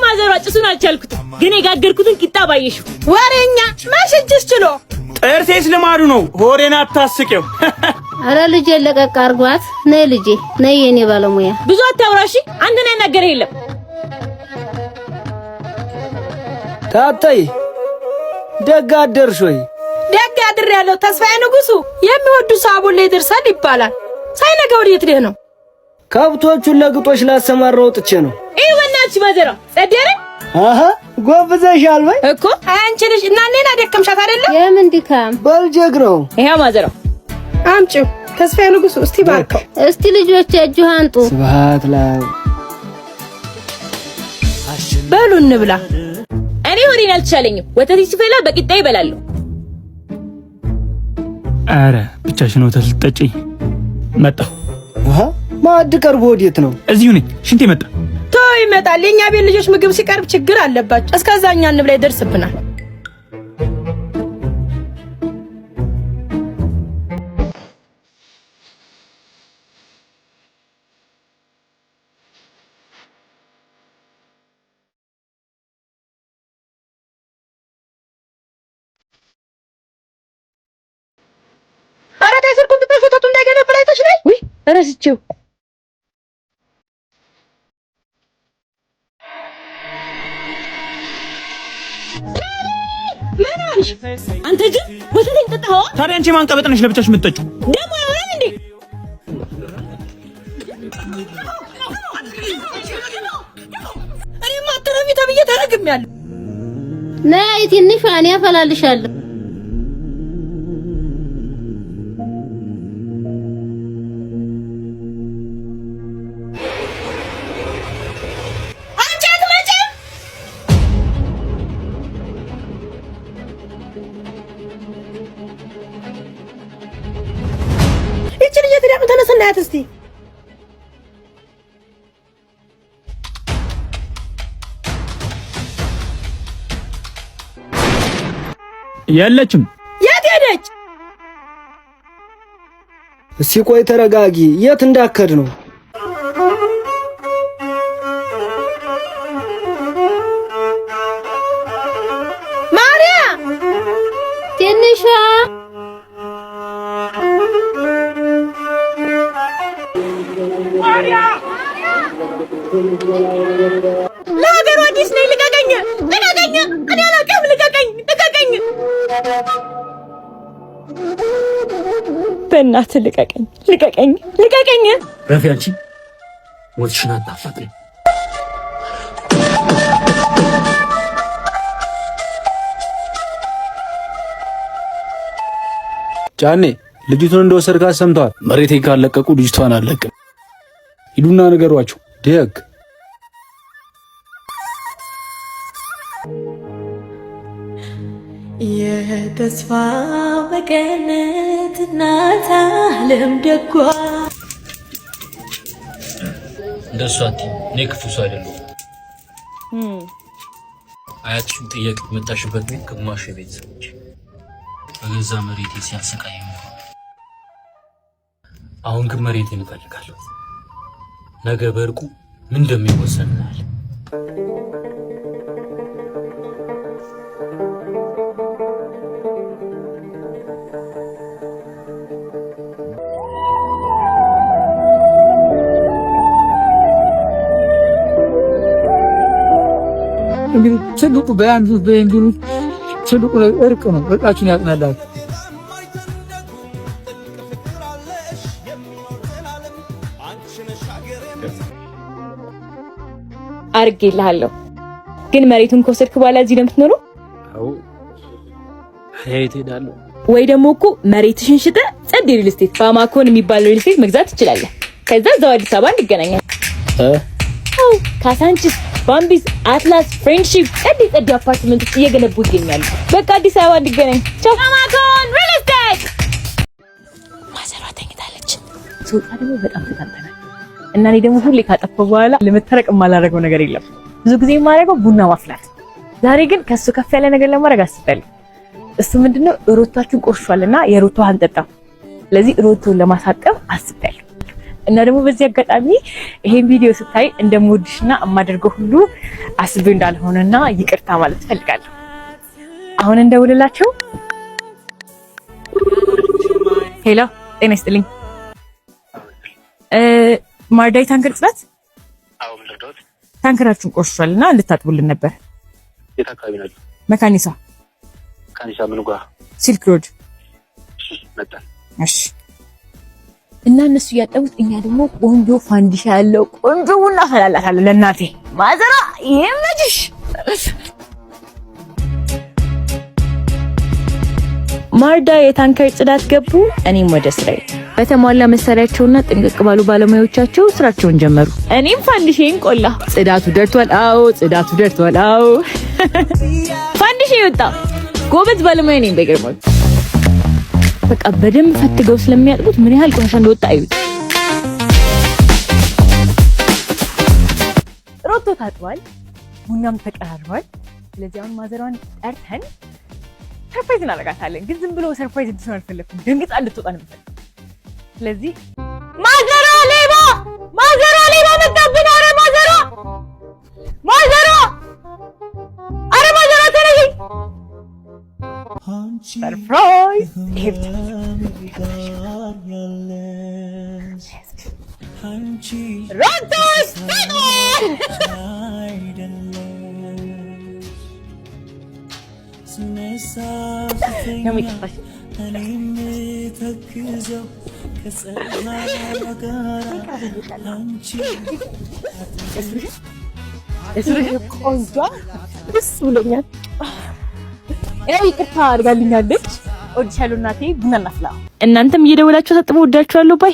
ማዘሯ ጭሱን አልቻልኩትም ግን የጋገርኩትን ቂጣ ባየሽው ወሬኛ ማሽጅስ ችሎ ጥርሴስ ልማዱ ነው ሆሬን አታስቂው አረ ልጄ ለቀቅ አርጓት ነይ ልጄ ነይ የኔ ባለሙያ ብዙ አታውራሺ አንድ ነኝ ነገር የለም ታጣይ ደግ አደርሽ ወይ ደግ አድር ያለው ተስፋዬ ንጉሱ የሚወዱ ሳቡን ላይ ደርሳል ይባላል ሳይነገው ወዴት ልህ ነው ከብቶቹን ለግጦሽ ላሰማራው ጥቼ ነው ይወናች ማዘሯ ጸደረ አሃ ጎብዘሻል ወይ እኮ አንቺ ልጅ እና እኔና ደከምሻት አይደለ የምን ድካም በልጀግረው ይሄ ማዘሯ አምጪው ተስፋዬ ንጉሱ እስቲ ባርከው እስቲ ልጆች እጁ አንጡ ስብሃት ላይ በሉ እንብላ እኔ ሆዴን አልተሻለኝም ወተት ሲፈላ በቂጣ ይበላል አረ ብቻሽን ወተት ልጠጪ መጣሁ አሃ ማዕድ ቀርቦ ወዴት ነው እዚሁ ነኝ ሽንቴ መጣ ተው ይመጣል የኛ ቤት ልጆች ምግብ ሲቀርብ ችግር አለባቸው እስከዛኛ እንብላ ይደርስብናል አረ ታይሰርኩም ተፈተቱ እንደገና ፍላይቶች ላይ ወይ ረስቼው አንተ ግን ወተቴን ጠጣኸው ታዲያ አንቺ ማን ቀበጥነሽ ለብቻሽ የምትጠጪው ደሞ ያወራል እንዴ እኔ ማተረፊ ተብዬ ተረግሜያለሁ ነይ ትንሽ እኔ አፈላልሻለሁ ተነስናያት እስቲ የለችም የት ሄደች እስቲ ቆይ ተረጋጊ የት እንዳከድ ነው ማርያ ትንሿ ለሀገሩ አዲስ ነኝ ልቀቀኝ እኔ አላውቅም ልቀቀኝ በእናትህ ልቀቀኝ ረፊ አንቺ ሞትሽን አታፋጥሪ ጫኔ ልጅቱን እንደወሰድካት ሰምተዋል መሬቴን ካለቀቁ ልጅቷን አለቅም ሂዱና ነገሯቸው ደግ የተስፋ መቀነት እናት ዓለም ደጓ እንደሷ አትይኝ እኔ ክፉ ሰው አይደለሁም አያትሽን ጥያቄ መጣሽበት ቤት ግማሽ ቤተሰቦች በገዛ መሬቴ ሲያሰቃየኝ አሁን ግን መሬቴን እፈልጋለሁ ነገ በርቁ ምን እንደሚወሰን እናያለን እንግዲህ ትልቁ በአንዱ በእንግዲህ ትልቁ እርቅ ነው እርቃችን ያጽናላል አርጌልሃለሁ ግን መሬቱን ከወሰድክ በኋላ እዚህ ነው የምትኖረው አው ሄት ሄዳለሁ ወይ ደግሞ እኮ መሬትሽን ሽጠ ጸድ ሪል ስቴት ባማኮን የሚባል ሪል ስቴት መግዛት ትችላለህ ከዛ እዛው አዲስ አበባ እንገናኛለን አው ካሳንቺስ ባምቢስ አትላስ ፍሬንድሺፕ ጸድ አፓርትመንት እየገነቡ ይገኛሉ በቃ አዲስ አበባ እንገናኝ ቻው ባማኮን ሪል ስቴት ማዘሯ ተኝታለች ሶጣ ደግሞ በጣም ተጣጣና እና እኔ ደግሞ ሁሌ ካጠፋው በኋላ ለመተረቅ የማላደርገው ነገር የለም ብዙ ጊዜ የማደርገው ቡና ማፍላት ዛሬ ግን ከሱ ከፍ ያለ ነገር ለማድረግ አስቤያለሁ እሱ ምንድነው ሮቶአችን ቆርሿልና የሮቶ አንጠጣ ስለዚህ ሮቶን ለማሳጠብ አስቤያለሁ እና ደግሞ በዚህ አጋጣሚ ይሄን ቪዲዮ ስታይ እንደምወድሽና እማደርገው ሁሉ አስቤው እንዳልሆነና ይቅርታ ማለት ፈልጋለሁ። አሁን እንደውልላችሁ። ሄሎ ጤና ይስጥልኝ። ማርዳይ ታንከር ጽዳት? አዎ ምንድነው? ታንከራችሁን ቆሽሿልና እንድታጥቡልን ነበር። የት አካባቢ ናችሁ? መካኒሳ። መካኒሳ ምን ጋር? ሲልክ ሮድ። መጣ። እሺ። እና እነሱ እያጠቡት እኛ ደግሞ ቆንጆ ፋንዲሻ ያለው ቆንጆ ቡና ፈላላታለን ለእናቴ ማዘራ ይመችሽ። ማርዳ የታንከር ጽዳት ገቡ። እኔም ወደ ስራዬ በተሟላ መሳሪያቸውና ጥንቅቅ ባሉ ባለሙያዎቻቸው ስራቸውን ጀመሩ። እኔም ፋንዲሼን ቆላ። ጽዳቱ ደርቷል። አዎ ጽዳቱ ደርቷል። አዎ ፋንዲሼ ወጣ። ጎበዝ ባለሙያ ነኝ። በግርማው በቃ በደንብ ፈትገው ስለሚያጥቡት ምን ያህል ቆሻሻ እንደወጣ አዩት። ሮቶ ታጥቧል። ቡናም ተቀራርቧል። ስለዚህ አሁን ማዘሯን ጠርተን ሰርፕራይዝ እናደርጋታለን። ግን ዝም ብሎ ሰርፕራይዝ እንድትሆን አልፈለኩም። ድንግጥ እንድትወጣ ነው የምፈልገው። ስለዚህ ማዘሯ ሌባ መጣብን። አረ ማዘሯ አረ ማዘሯ ተነሺ። ሰርፕራይዝ ሮቶስ ብሎኛል። ይቅርታ አድርጋልኛለች። እወድሻለሁ እናቴ። ቡና እናፍላ። እናንተም እየደወላችሁ ታጥቡ። ወዳችኋለሁ። ባይ